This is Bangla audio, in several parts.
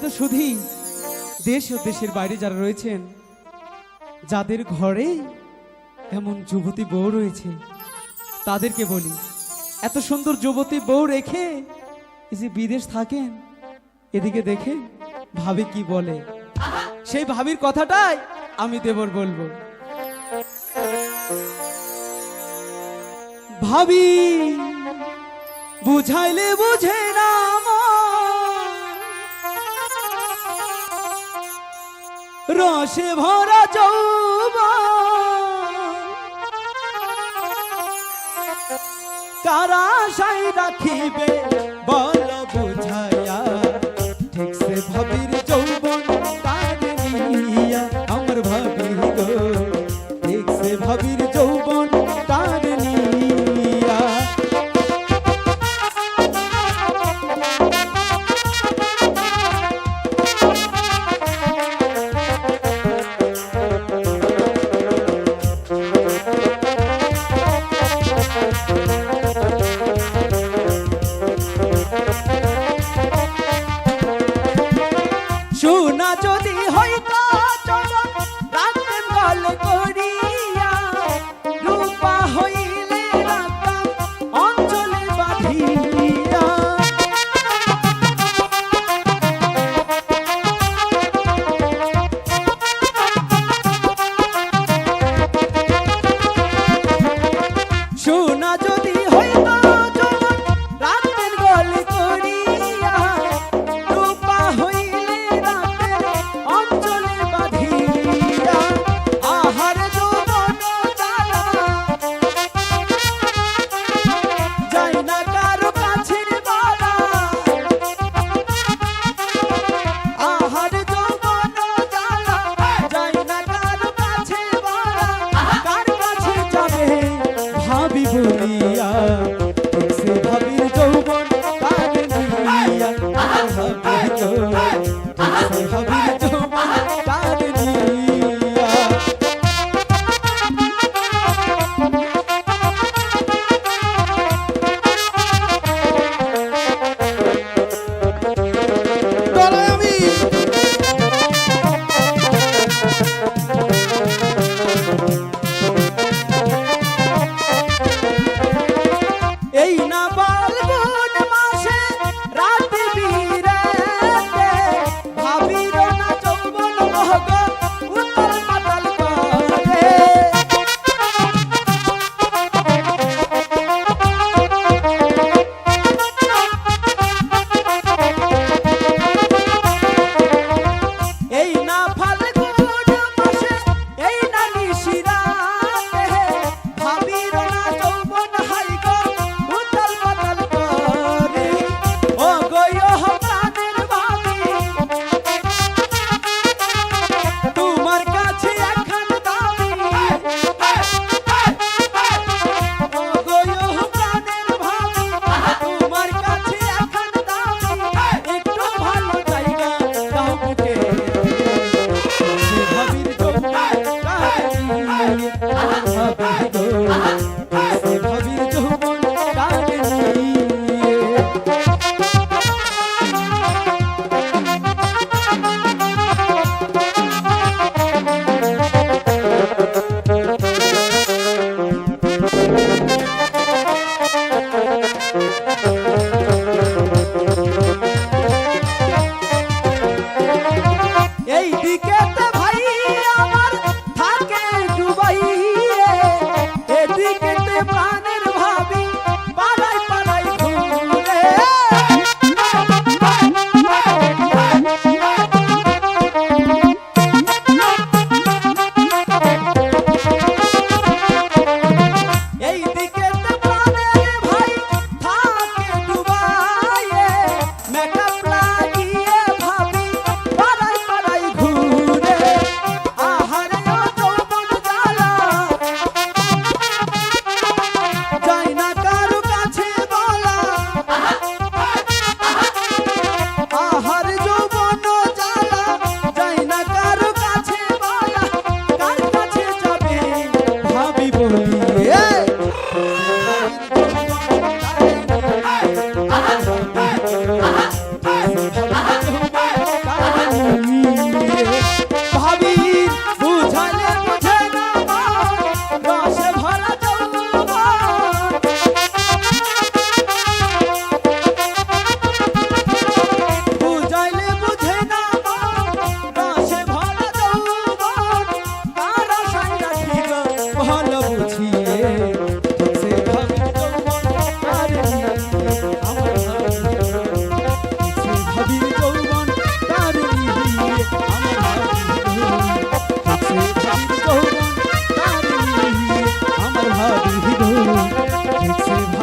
তো শুধুই দেশ ও দেশের বাইরে যারা রয়েছেন, যাদের ঘরে এমন যুবতী বউ রয়েছে, তাদেরকে বলি, এত সুন্দর যুবতী বউ রেখে এই যে বিদেশ থাকেন, এদিকে দেখে ভাবি কি বলে, সেই ভাবির কথাটাই আমি দেবর বলবো। ভাবি বুঝাইলে বুঝে না রসে ভরা যৌবন, কারা আশায় রাখিবে বল বুঝাইয়া, ঠিক সে ভাবির যৌবন তার নিয়া, আমার ভাবি গো ঠিক সে ভাবির যৌবন তার নিয়া। সোনা যদি হইতো চরণ রাখতেন গলে করিয়া, রূপা হইলে রাখতাম অঞ্চলে বাঁধিয়া। সোনা যদি হইতো চরণ রাখতেন গলে করিয়া, রূপা হইলে অঞ্চলে বাঁধিয়া। আহার যৌবন জ্বালা যাই না কারো কাছে বলা, আহার যৌবন জ্বালা যাই না কারো কাছে বলা, কার কাছে যাবে ভাবি বলিয়া, সে ভাবির যৌবন তার নিয়া, ভাবি গো সে ভাবির যৌবন তার নিয়া। গলায় আমি এই না ফাল্গুন মাসে রাত বিরেতে, ভাবির না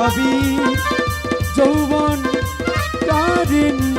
সবই যৌবন কারেনি